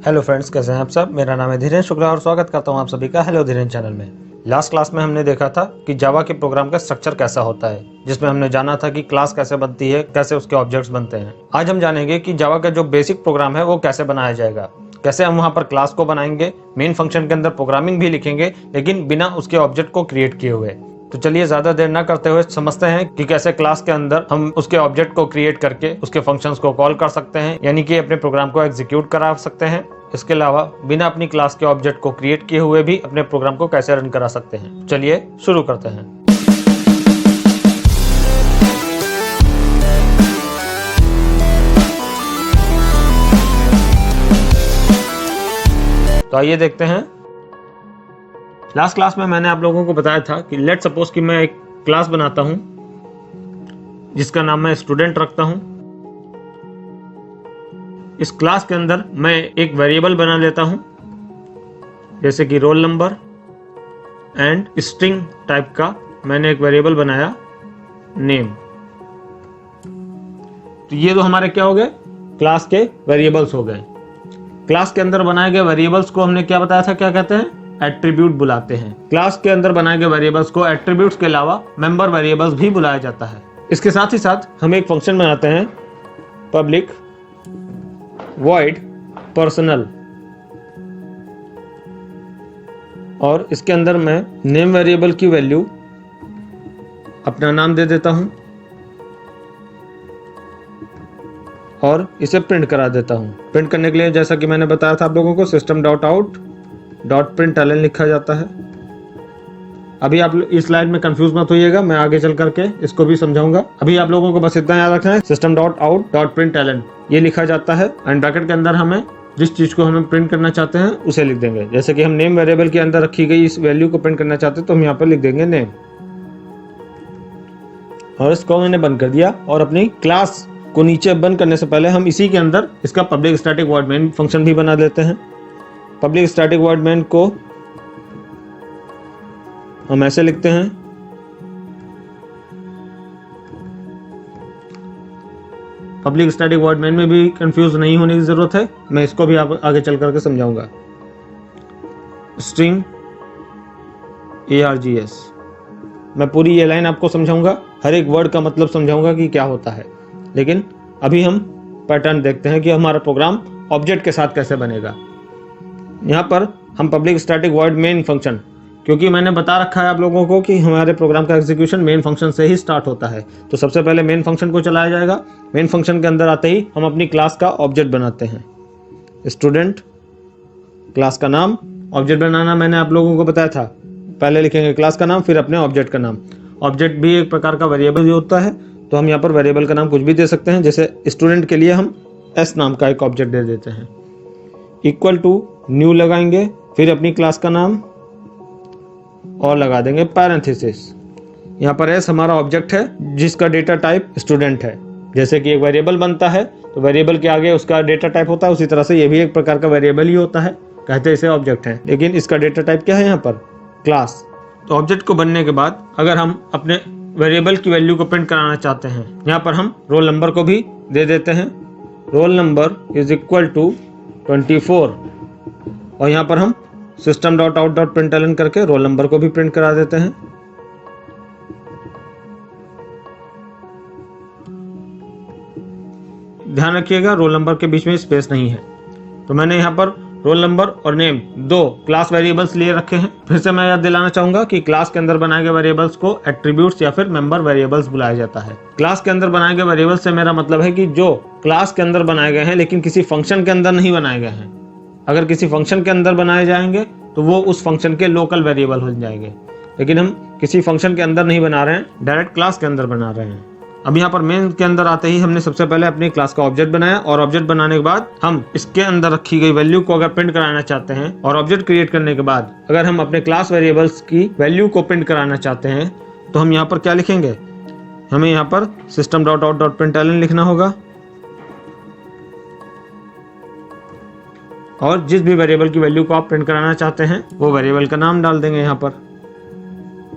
Hello friends, कैसे हैं आप सब। मेरा नाम है धीरेन्द्र शुक्ला और स्वागत करता हूं आप सभी का हेलो धीरेन्द्र चैनल में। लास्ट क्लास में हमने देखा था कि जावा के प्रोग्राम का स्ट्रक्चर कैसा होता है, जिसमें हमने जाना था कि क्लास कैसे बनती है, कैसे उसके ऑब्जेक्ट्स बनते हैं। आज हम जानेंगे कि जावा का जो बेसिक प्रोग्राम है वो कैसे बनाया जाएगा, कैसे हम वहां पर क्लास को बनाएंगे, मेन फंक्शन के अंदर प्रोग्रामिंग भी लिखेंगे लेकिन बिना उसके ऑब्जेक्ट को क्रिएट किए हुए। तो चलिए ज्यादा देर ना करते हुए समझते हैं कि कैसे क्लास के अंदर हम उसके ऑब्जेक्ट को क्रिएट करके उसके फंक्शंस को कॉल कर सकते हैं, यानी कि अपने प्रोग्राम को एग्जीक्यूट करा सकते हैं। इसके अलावा बिना अपनी क्लास के ऑब्जेक्ट को क्रिएट किए हुए भी अपने प्रोग्राम को कैसे रन करा सकते हैं। चलिए शुरू करते हैं। तो आइए देखते हैं। लास्ट क्लास में मैंने आप लोगों को बताया था कि लेट सपोज कि मैं एक क्लास बनाता हूं जिसका नाम मैं स्टूडेंट रखता हूं। इस क्लास के अंदर मैं एक वेरिएबल बना लेता हूं जैसे कि roll number and string type का मैंने एक वेरिएबल बनाया नेम। तो ये तो हमारे क्या हो गए, क्लास के वेरिएबल्स हो गए। क्लास के अंदर बनाए गए वेरिएबल्स को हमने क्या बताया था, क्या कहते हैं, एट्रीब्यूट बुलाते हैं। क्लास के अंदर बनाए गए वेरिएबल्स को एट्रीब्यूट्स के अलावा मेंबर वेरिएबल्स भी बुलाया जाता है। इसके साथ ही साथ हम एक फंक्शन बनाते हैं पब्लिक वॉइड पर्सनल, और इसके अंदर मैं नेम वेरिएबल की वैल्यू अपना नाम दे देता हूं और इसे प्रिंट करा देता हूं। प्रिंट करने के लिए जैसा कि मैंने बताया था आप लोगों को system.out.println लिखा जाता है। अभी आप इस स्लाइड में कंफ्यूज मत होइएगा, मैं आगे चल करके इसको भी समझाऊंगा। अभी आप लोगों को बस इतना याद रखना है, system.out.println ये लिखा जाता है एंड ब्रैकेट के अंदर हमें जिस चीज को हमें प्रिंट करना चाहते हैं उसे लिख देंगे। जैसे कि हम नेम वेरिएबल के अंदर रखी गई इस वैल्यू को प्रिंट करना चाहते हैं तो हम यहाँ पर लिख देंगे नेम, और इसको मैंने बंद कर दिया। और अपनी क्लास को नीचे बंद करने से पहले हम इसी के अंदर इसका public static void main function भी बना देते हैं। पब्लिक स्टैटिक वॉइड मेन को हम ऐसे लिखते हैं, पब्लिक स्टैटिक वॉइड मेन में भी कंफ्यूज नहीं होने की जरूरत है, मैं इसको भी आप आगे चल करके समझाऊंगा। स्ट्रिंग args, मैं पूरी ये लाइन आपको समझाऊंगा, हर एक वर्ड का मतलब समझाऊंगा कि क्या होता है। लेकिन अभी हम पैटर्न देखते हैं कि हमारा प्रोग्राम ऑब्जेक्ट के साथ कैसे बनेगा। यहाँ पर हम public static void main function, क्योंकि मैंने बता रखा है आप लोगों को कि हमारे प्रोग्राम का एग्जीक्यूशन मेन फंक्शन से ही स्टार्ट होता है, तो सबसे पहले मेन फंक्शन को चलाया जाएगा। मेन फंक्शन के अंदर आते ही हम अपनी क्लास का ऑब्जेक्ट बनाते हैं। स्टूडेंट क्लास का नाम, ऑब्जेक्ट बनाना मैंने आप लोगों को बताया था, पहले लिखेंगे क्लास का नाम फिर अपने ऑब्जेक्ट का नाम। ऑब्जेक्ट भी एक प्रकार का वेरिएबल ही होता है, तो हम यहाँ पर वेरिएबल का नाम कुछ भी दे सकते हैं। जैसे स्टूडेंट के लिए हम एस नाम का एक ऑब्जेक्ट दे देते हैं। इक्वल टू न्यू लगाएंगे, फिर अपनी क्लास का नाम और लगा देंगे पैरेंथेसिस। यहाँ पर एस हमारा ऑब्जेक्ट है जिसका डेटा टाइप स्टूडेंट है। जैसे कि एक वेरिएबल बनता है तो वेरिएबल के आगे उसका डेटा टाइप होता है, उसी तरह से ये भी एक प्रकार का वेरिएबल ही होता है, कहते हैं इसे ऑब्जेक्ट है, लेकिन इसका डेटा टाइप क्या है यहाँ पर, क्लास। तो ऑब्जेक्ट को बनने के बाद अगर हम अपने वेरिएबल की वैल्यू को प्रिंट कराना चाहते हैं, यहाँ पर हम रोल नंबर को भी दे देते हैं। Roll number is equal to 24, और यहाँ पर हम system.out.println करके रोल नंबर को भी प्रिंट करा देते हैं। ध्यान रखिएगा रोल नंबर के बीच में स्पेस नहीं है। तो मैंने यहाँ पर रोल नंबर और नेम दो क्लास वेरिएबल्स लिए रखे हैं। फिर से मैं याद दिलाना चाहूंगा कि क्लास के अंदर बनाए गए वेरिएबल्स को एट्रीब्यूट्स या फिर मेंबर वेरिएबल्स बुलाया जाता है। क्लास के अंदर बनाए गए वेरिएबल्स से मेरा मतलब है कि जो क्लास के अंदर बनाए गए हैं लेकिन किसी फंक्शन के अंदर नहीं बनाए गए हैं। अगर किसी फंक्शन के अंदर बनाए जाएंगे तो वो उस फंक्शन के लोकल वेरिएबल हो जाएंगे, लेकिन हम किसी फंक्शन के अंदर नहीं बना रहे हैं, डायरेक्ट क्लास के अंदर बना रहे हैं। अब यहाँ पर मेन के अंदर आते ही हमने सबसे पहले अपनी क्लास का ऑब्जेक्ट बनाया, और ऑब्जेक्ट बनाने के बाद हम इसके अंदर रखी गई वैल्यू को अगर प्रिंट कराना चाहते हैं, और ऑब्जेक्ट क्रिएट करने के बाद अगर हम अपने क्लास वेरिएबल्स की वैल्यू को प्रिंट कराना चाहते हैं तो हम यहाँ पर क्या लिखेंगे, हमें यहाँ पर system.out.println लिखना होगा, और जिस भी वेरिएबल की वैल्यू को आप प्रिंट कराना चाहते हैं वो वेरिएबल का नाम डाल देंगे यहाँ पर।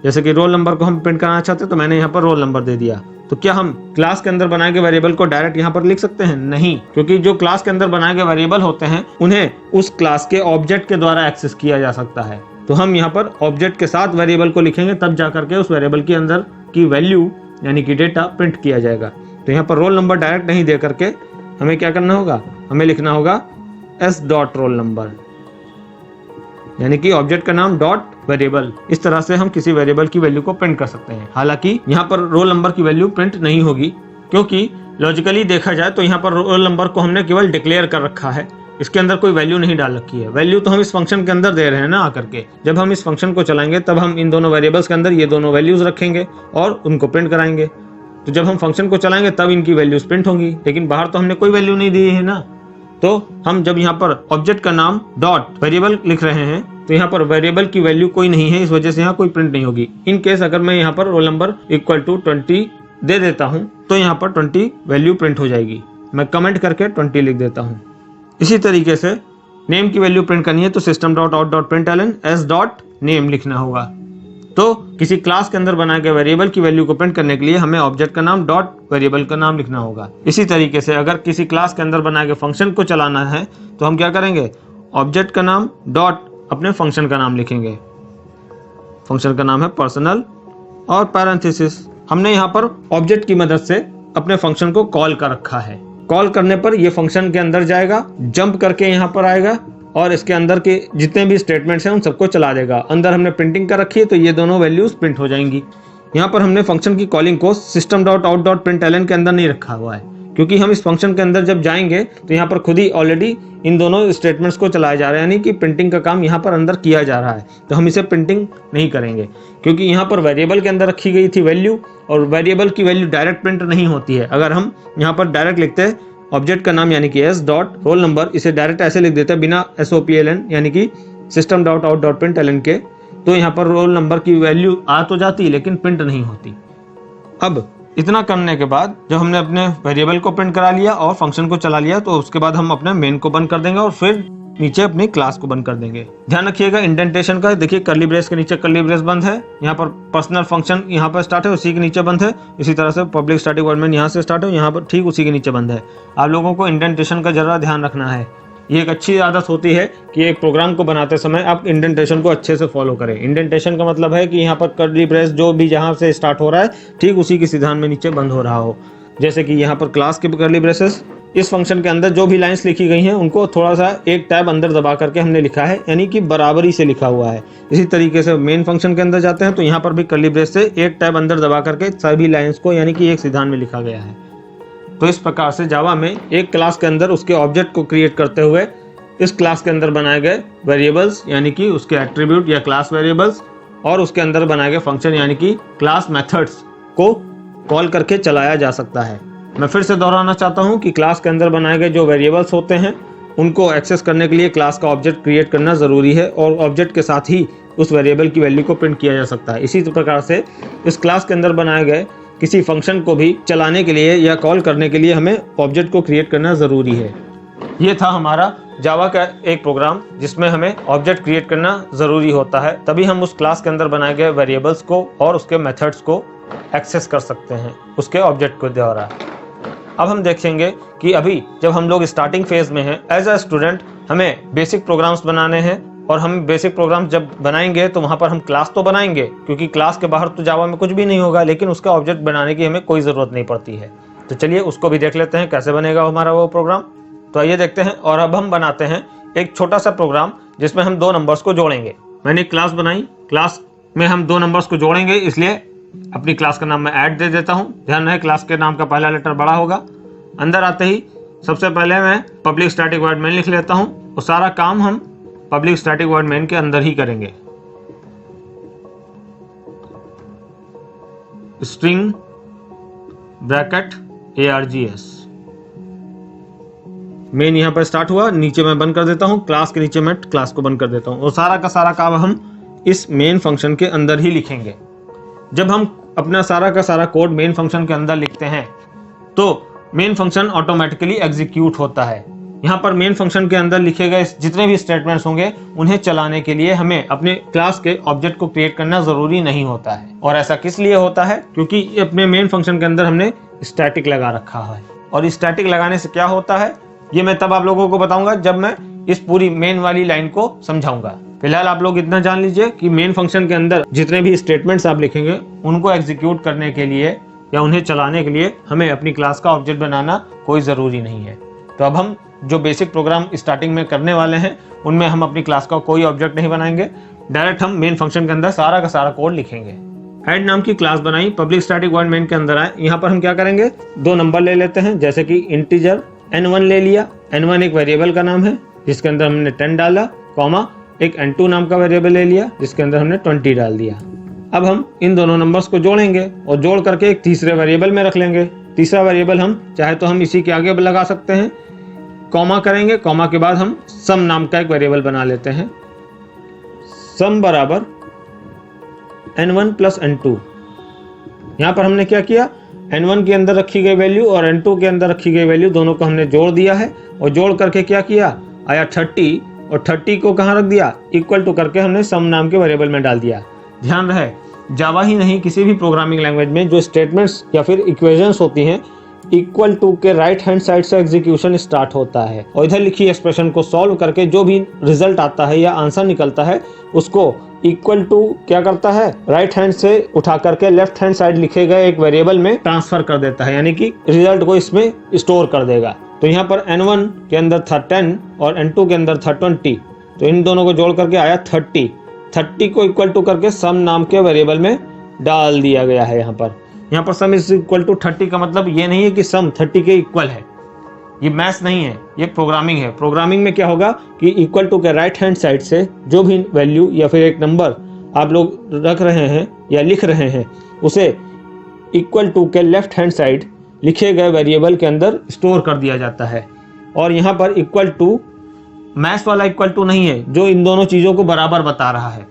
जैसे कि रोल नंबर को हम प्रिंट कराना चाहते हैं तो मैंने यहाँ पर रोल नंबर दे दिया। तो क्या हम क्लास के अंदर बनाए गए वेरिएबल को डायरेक्ट यहाँ पर लिख सकते हैं? नहीं, क्योंकि जो क्लास के अंदर बनाए गए वेरिएबल होते हैं उन्हें उस क्लास के ऑब्जेक्ट के द्वारा एक्सेस किया जा सकता है। तो हम यहाँ पर ऑब्जेक्ट के साथ वेरिएबल को लिखेंगे, तब जाकर के उस वेरिएबल के अंदर की वैल्यू यानी कि डेटा प्रिंट किया जाएगा। तो यहाँ पर रोल नंबर डायरेक्ट नहीं दे करके हमें क्या करना होगा, हमें लिखना होगा s डॉट रोल नंबर, यानी कि ऑब्जेक्ट का नाम डॉट वेरिएबल। इस तरह से हम किसी वेरिएबल की वैल्यू को प्रिंट कर सकते हैं। हालांकि यहाँ पर रोल नंबर की वैल्यू प्रिंट नहीं होगी, क्योंकि लॉजिकली देखा जाए तो यहाँ पर रोल नंबर को हमने केवल डिक्लेयर कर रखा है, इसके अंदर कोई वैल्यू नहीं डाल रखी है। वैल्यू तो हम इस फंक्शन के अंदर दे रहे हैं ना आकर के। जब हम इस फंक्शन को चलाएंगे तब हम इन दोनों वेरिएबल्स के अंदर ये दोनों वैल्यूज रखेंगे और उनको प्रिंट कराएंगे। तो जब हम फंक्शन को चलाएंगे तब इनकी वैल्यूज प्रिंट होंगी, लेकिन बाहर तो हमने कोई वैल्यू नहीं दी है ना। तो हम जब यहाँ पर ऑब्जेक्ट का नाम डॉट वेरिएबल लिख रहे हैं तो यहाँ पर वेरिएबल की वैल्यू कोई नहीं है, इस वजह से यहाँ कोई प्रिंट नहीं होगी। इन केस अगर मैं यहाँ पर रोल नंबर इक्वल टू 20 दे देता हूँ तो यहाँ पर 20 वैल्यू प्रिंट हो जाएगी। मैं कमेंट करके 20 लिख देता हूँ। इसी तरीके से नेम की वैल्यू प्रिंट करनी है तो system dot out dot println s dot name लिखना होगा। तो किसी क्लास के अंदर बनाए गए वेरिएबल की वैल्यू को प्रिंट करने के लिए हमें ऑब्जेक्ट का नाम डॉट वेरिएबल का नाम लिखना होगा। इसी तरीके से अगर किसी क्लास के अंदर बनाए गए फंक्शन को चलाना है तो हम क्या करेंगे, ऑब्जेक्ट का नाम डॉट अपने फंक्शन का नाम लिखेंगे। फंक्शन का नाम है पर्सनल और पैरेंथेसिस। हमने यहाँ पर ऑब्जेक्ट की मदद से अपने फंक्शन को कॉल कर रखा है। कॉल करने पर ये फंक्शन के अंदर जाएगा, जंप करके यहाँ पर आएगा और इसके अंदर के जितने भी स्टेटमेंट्स हैं उन सबको चला देगा। अंदर हमने प्रिंटिंग कर रखी है तो ये दोनों वैल्यूज प्रिंट हो जाएंगी। यहाँ पर हमने फंक्शन की कॉलिंग को system dot out dot println के अंदर नहीं रखा हुआ है, क्योंकि हम इस फंक्शन के अंदर जब जाएंगे तो यहाँ पर खुद ही ऑलरेडी इन दोनों स्टेटमेंट्स को चलाया जा रहा है, यानी कि प्रिंटिंग का काम यहाँ पर अंदर किया जा रहा है। तो हम इसे प्रिंटिंग नहीं करेंगे, क्योंकि यहाँ पर वेरिएबल के अंदर रखी गई थी वैल्यू, और वेरिएबल की वैल्यू डायरेक्ट प्रिंट नहीं होती है। अगर हम यहाँ पर डायरेक्ट लिखते हैं ऑब्जेक्ट का नाम यानी कि s डॉट रोल नंबर, इसे डायरेक्ट ऐसे लिख देते हैं बिना SOPLN यानी कि system dot out dot println के, तो यहाँ पर रोल नंबर की वैल्यू आ तो जाती लेकिन प्रिंट नहीं होती। अब इतना करने के बाद जब हमने अपने वेरिएबल को प्रिंट करा लिया और फंक्शन को चला लिया तो उसके बाद हम अपने मेन को बंद कर देंगे और फिर नीचे अपनी क्लास को बंद कर देंगे। ध्यान रखिएगा इंडेंटेशन का, देखिए कर्ली ब्रेस के नीचे कर्ली ब्रेस बंद है, यहाँ पर पर्सनल फंक्शन यहाँ पर स्टार्ट है उसी के नीचे बंद है। इसी तरह से पब्लिक स्टैटिक वॉइड मेन यहाँ से स्टार्ट है, यहाँ पर ठीक उसी के नीचे बंद है। आप लोगों को इंडेंटेशन का जरा ध्यान रखना है। ये एक अच्छी आदत होती है कि एक प्रोग्राम को बनाते समय आप इंडेंटेशन को अच्छे से फॉलो करें। इंडेंटेशन का मतलब है कि यहाँ पर कर्ली ब्रेस जो भी जहाँ से स्टार्ट हो रहा है ठीक उसी की सीधान में नीचे बंद हो रहा हो। जैसे कि यहाँ पर क्लास के कर्ली ब्रेसेस, इस फंक्शन के अंदर जो भी लाइंस लिखी गई हैं उनको थोड़ा सा एक टैब अंदर दबा करके हमने लिखा है, यानी कि बराबरी से लिखा हुआ है। इसी तरीके से मेन फंक्शन के अंदर जाते हैं तो यहाँ पर भी कर्ली ब्रेस से एक टैब अंदर दबा करके सभी लाइंस को यानी कि एक सीधान में लिखा गया है। तो इस प्रकार से जावा में एक क्लास के अंदर उसके ऑब्जेक्ट को क्रिएट करते हुए इस क्लास के अंदर बनाए गए वेरिएबल्स यानी कि उसके एट्रीब्यूट या क्लास वेरिएबल्स और उसके अंदर बनाए गए फंक्शन यानी कि क्लास मेथड्स को कॉल करके चलाया जा सकता है। मैं फिर से दोहराना चाहता हूं कि क्लास के अंदर बनाए गए जो वेरिएबल्स होते हैं उनको एक्सेस करने के लिए क्लास का ऑब्जेक्ट क्रिएट करना जरूरी है और ऑब्जेक्ट के साथ ही उस वेरिएबल की वैल्यू को प्रिंट किया जा सकता है। इसी प्रकार से इस क्लास के अंदर बनाए गए किसी फंक्शन को भी चलाने के लिए या कॉल करने के लिए हमें ऑब्जेक्ट को क्रिएट करना जरूरी है। ये था हमारा जावा का एक प्रोग्राम जिसमें हमें ऑब्जेक्ट क्रिएट करना जरूरी होता है, तभी हम उस क्लास के अंदर बनाए गए वेरिएबल्स को और उसके मेथड्स को एक्सेस कर सकते हैं उसके ऑब्जेक्ट के द्वारा। अब हम देखेंगे कि अभी जब हम लोग स्टार्टिंग फेज में हैं एज अ स्टूडेंट, हमें बेसिक प्रोग्राम्स बनाने हैं और हम बेसिक प्रोग्राम्स जब बनाएंगे तो वहां पर हम क्लास तो बनाएंगे, क्योंकि क्लास के बाहर तो जावा में कुछ भी नहीं होगा, लेकिन उसका ऑब्जेक्ट बनाने की हमें कोई ज़रूरत नहीं पड़ती है। तो चलिए उसको भी देख लेते हैं कैसे बनेगा हमारा वो प्रोग्राम। तो आइए देखते हैं। और अब हम बनाते हैं एक छोटा सा प्रोग्राम जिसमें हम दो नंबर्स को जोड़ेंगे। मैंने एक क्लास बनाई, क्लास में हम दो नंबर्स को जोड़ेंगे, इसलिए अपनी क्लास का नाम मैं ऐड दे देता हूं। ध्यान रहे क्लास के नाम का पहला लेटर बड़ा होगा। अंदर आते ही सबसे पहले मैं पब्लिक स्टैटिक वॉइड मेन लिख लेता हूं और सारा काम हम पब्लिक स्टैटिक वॉइड मेन के अंदर ही करेंगे। स्ट्रिंग ब्रैकेट args मेन यहाँ पर स्टार्ट हुआ, नीचे मैं बंद कर देता हूँ, क्लास के नीचे मैं क्लास को बंद कर देता हूँ और सारा का सारा काम हम इस मेन फंक्शन के अंदर ही लिखेंगे। जब हम अपना सारा का सारा कोड मेन फंक्शन के अंदर लिखते हैं तो मेन फंक्शन ऑटोमेटिकली एग्जीक्यूट होता है। यहाँ पर मेन फंक्शन के अंदर लिखे गए जितने भी स्टेटमेंट्स होंगे उन्हें चलाने के लिए हमें अपने क्लास के ऑब्जेक्ट को क्रिएट करना जरूरी नहीं होता है। और ऐसा किस लिए होता है? क्योंकि अपने मेन फंक्शन के अंदर हमने स्टैटिक लगा रखा है। और स्टैटिक लगाने से क्या होता है ये मैं तब आप लोगों को बताऊंगा जब मैं इस पूरी मेन वाली लाइन को समझाऊंगा। फिलहाल आप लोग इतना जान लीजिए कि मेन फंक्शन के अंदर जितने भी स्टेटमेंट्स आप लिखेंगे उनको एग्जीक्यूट करने के लिए या उन्हें चलाने के लिए हमें अपनी क्लास का ऑब्जेक्ट बनाना कोई ज़रूरी नहीं है। तो अब हम जो बेसिक प्रोग्राम स्टार्टिंग में करने वाले हैं उनमें हम अपनी क्लास का कोई ऑब्जेक्ट नहीं बनाएंगे, डायरेक्ट हम मेन फंक्शन के अंदर सारा का सारा कोड लिखेंगे। ऐड नाम की क्लास बनाई, पब्लिक स्टैटिक वॉइड मेन के अंदर आए। यहाँ पर हम क्या करेंगे, दो नंबर ले लेते हैं, जैसे कि इंटीजर n1 ले लिया। n1 एक वेरिएबल का नाम है जिसके अंदर हमने 10 डाला, कॉमा एक n2 नाम का वेरिएबल ले लिया जिसके अंदर हमने 20 डाल दिया। अब हम इन दोनों नंबर्स को जोड़ेंगे और जोड़ करके एक तीसरे वेरिएबल में रख लेंगे। तीसरा वेरिएबल हम चाहे तो हम इसी के आगे लगा सकते हैं, कॉमा करेंगे, कॉमा के बाद हम सम नाम का एक वेरिएबल बना लेते हैं। सम बराबर n1 प्लस n2। यहाँ पर हमने क्या किया, n1 के अंदर रखी गई वैल्यू और n2 के अंदर रखी गई वैल्यू दोनों को हमने जोड़ दिया है और जोड़ करके क्या किया, आया 30 और 30 को कहाँ रख दिया, इक्वल टू करके हमने सम नाम के वेरिएबल में डाल दिया। ध्यान रहे जावा ही नहीं किसी भी प्रोग्रामिंग लैंग्वेज में जो स्टेटमेंट्स या फिर इक्वेशंस होती हैं इक्वल टू के राइट हैंड साइड से एग्जीक्यूशन स्टार्ट होता है और इधर लिखी एक्सप्रेशन को सॉल्व करके जो भी रिजल्ट आता है या आंसर निकलता है उसको इक्वल टू क्या करता है, राइट हैंड से उठा करके लेफ्ट हैंड साइड लिखे गए एक वेरिएबल में ट्रांसफर कर देता है, यानी कि रिजल्ट को इसमें स्टोर कर देगा। तो यहाँ पर n1 के अंदर था 10 और n2 के अंदर था 20, तो इन दोनों को जोड़ करके आया 30 को इक्वल टू करके सम नाम के वेरिएबल में डाल दिया गया है। यहाँ पर सम इज इक्वल टू 30 का मतलब ये नहीं है कि सम 30 के इक्वल है, ये मैथ्स नहीं है, ये प्रोग्रामिंग है। प्रोग्रामिंग में क्या होगा कि इक्वल टू के राइट हैंड साइड से जो भी वैल्यू या फिर एक नंबर आप लोग रख रहे हैं या लिख रहे हैं उसे इक्वल टू के लेफ्ट हैंड साइड लिखे गए वेरिएबल के अंदर स्टोर कर दिया जाता है। और यहाँ पर इक्वल टू मैथ्स वाला इक्वल टू नहीं है जो इन दोनों चीज़ों को बराबर बता रहा है।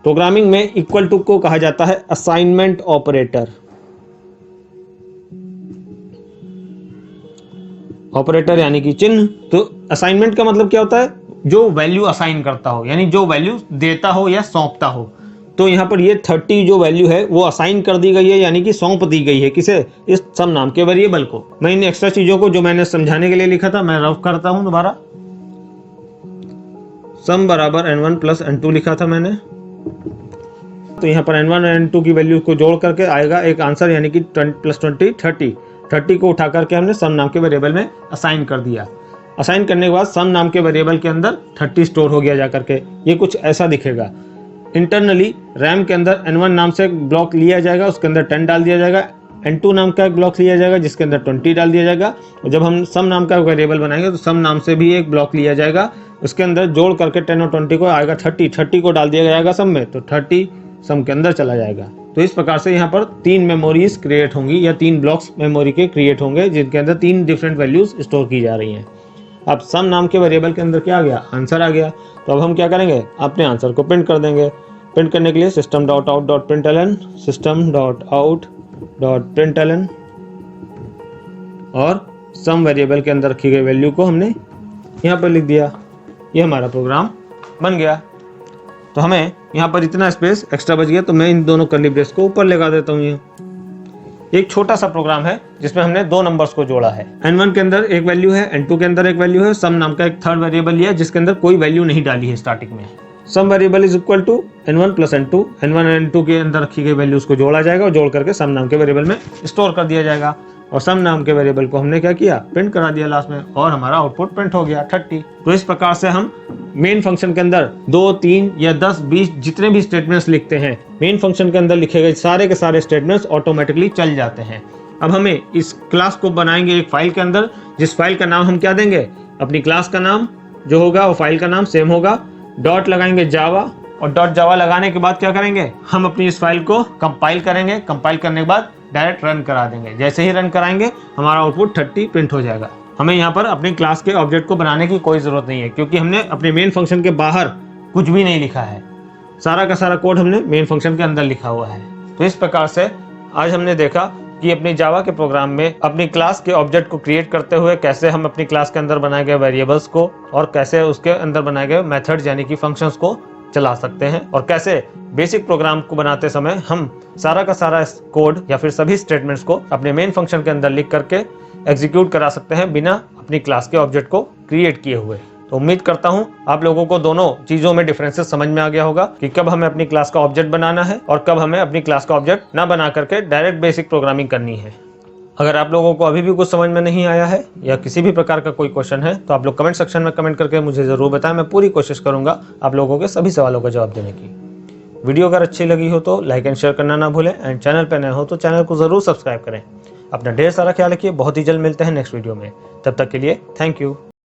प्रोग्रामिंग में इक्वल टू को कहा जाता है असाइनमेंट ऑपरेटर। ऑपरेटर यानी कि चिन्ह। तो असाइनमेंट का मतलब क्या होता है, जो वैल्यू असाइन करता हो, यानी जो वैल्यू देता हो या सौंपता हो। तो यहाँ पर ये 30 जो वैल्यू है वो असाइन कर दी गई है, यानी कि सौंप दी गई है किसे, इस सम नाम के वेरिएबल को। मैं इन एक्स्ट्रा चीजों को जो मैंने समझाने के लिए लिखा था मैं रफ करता हूं दोबारा। सम बराबर n1 प्लस n2 लिखा था मैंने। तो यहाँ पर n1 और n2 की वैल्यू को जोड़ करके आएगा एक आंसर, यानी कि 20 प्लस 20 30 को उठा करके हमने सम नाम के वेरिएबल में असाइन कर दिया। असाइन करने के बाद सम नाम के वेरिएबल के अंदर 30 स्टोर हो गया जाकर के। ये कुछ ऐसा दिखेगा। इंटरनली रैम के अंदर n1 नाम से एक ब्लॉक लिया जाएगा, उसके अंदर 10 डाल दिया जाएगा। n2 नाम का एक ब्लॉक लिया जाएगा जिसके अंदर 20 डाल दिया जाएगा। और जब हम सम नाम का वेरिएबल बनाएंगे तो सम नाम से भी एक ब्लॉक लिया जाएगा, उसके अंदर जोड़ करके 10 और 20 को आएगा 30 को डाल दिया जाएगा सम में, तो 30 सम के अंदर चला जाएगा। तो इस प्रकार से यहाँ पर 3 मेमोरीज क्रिएट होंगी या 3 ब्लॉक्स मेमोरी के क्रिएट होंगे जिनके अंदर 3 डिफरेंट वैल्यूज स्टोर की जा रही हैं। अब सम नाम के वेरिएबल के अंदर क्या आ गया, आंसर आ गया। तो अब हम क्या करेंगे, अपने आंसर को प्रिंट कर देंगे। प्रिंट करने के लिए system.out.println system.out.println और सम वेरिएबल के अंदर रखी गई वैल्यू को हमने यहाँ पर लिख दिया। ये हमारा प्रोग्राम बन गया। तो हमें यहाँ पर इतना स्पेस एक्स्ट्रा बच गया, तो मैं इन दोनों कर्ली ब्रेस को ऊपर लगा देता हूँ। ये एक छोटा सा प्रोग्राम है जिसमें हमने 2 नंबर्स को जोड़ा है। n1 के अंदर एक वैल्यू है, n2 के अंदर एक वैल्यू है, सम नाम का एक थर्ड वेरिएबल लिया जिसके अंदर कोई वैल्यू नहीं डाली है स्टार्टिंग में। Sum variable is equal to n1 plus n2। n1 और n2 के अंदर रखी गई वैल्यूज को जोड़ा जाएगा और जोड़ करके सम नाम के वेरिएबल में स्टोर कर दिया जाएगा। और सम नाम के वेरिएबल को हमने क्या किया, प्रिंट करा दिया लास्ट में, और हमारा आउटपुट प्रिंट हो गया 30। तो इस प्रकार से हम मेन फंक्शन के अंदर 2, 3 या 10, 20 जितने भी स्टेटमेंट्स लिखते हैं, मेन फंक्शन के अंदर लिखे गए सारे के सारे स्टेटमेंट्स ऑटोमेटिकली चल जाते हैं। अब हमें इस क्लास को बनाएंगे एक फाइल के अंदर, जिस फाइल का नाम हम क्या देंगे, अपनी क्लास का नाम जो होगा वो फाइल का नाम सेम होगा। डॉट लगाएंगे जावा, और डॉट जावा लगाने के बाद क्या करेंगे, हम अपनी इस फाइल को कंपाइल करेंगे। कंपाइल करने के बाद डायरेक्ट रन करा देंगे। जैसे ही रन कराएंगे हमारा आउटपुट 30 प्रिंट हो जाएगा। हमें यहाँ पर अपनी क्लास के ऑब्जेक्ट को बनाने की कोई जरूरत नहीं है, क्योंकि हमने अपने मेन फंक्शन के बाहर कुछ भी नहीं लिखा है। सारा का सारा कोड हमने मेन फंक्शन के अंदर लिखा हुआ है। तो इस प्रकार से आज हमने देखा कि अपनी जावा के प्रोग्राम में अपनी क्लास के ऑब्जेक्ट को क्रिएट करते हुए कैसे हम अपनी क्लास के अंदर बनाए गए वेरिएबल्स को और कैसे उसके अंदर बनाए गए मेथड्स यानी कि फंक्शंस को चला सकते हैं, और कैसे बेसिक प्रोग्राम को बनाते समय हम सारा का सारा कोड या फिर सभी स्टेटमेंट्स को अपने मेन फंक्शन के अंदर लिख करके एग्जीक्यूट करा सकते हैं बिना अपनी क्लास के ऑब्जेक्ट को क्रिएट किए हुए। तो उम्मीद करता हूं आप लोगों को दोनों चीजों में डिफरेंसेस समझ में आ गया होगा कि कब हमें अपनी क्लास का ऑब्जेक्ट बनाना है और कब हमें अपनी क्लास का ऑब्जेक्ट ना बना करके डायरेक्ट बेसिक प्रोग्रामिंग करनी है। अगर आप लोगों को अभी भी कुछ समझ में नहीं आया है या किसी भी प्रकार का कोई क्वेश्चन है तो आप लोग कमेंट सेक्शन में कमेंट करके मुझे जरूर बताएं। मैं पूरी कोशिश करूंगा आप लोगों के सभी सवालों का जवाब देने की। वीडियो अगर अच्छी लगी हो तो लाइक एंड शेयर करना ना भूलें, एंड चैनल पर नए हो तो चैनल को जरूर सब्सक्राइब करें। अपना ढेर सारा ख्याल रखिए। बहुत ही जल्द मिलते हैं नेक्स्ट वीडियो में। तब तक के लिए थैंक यू।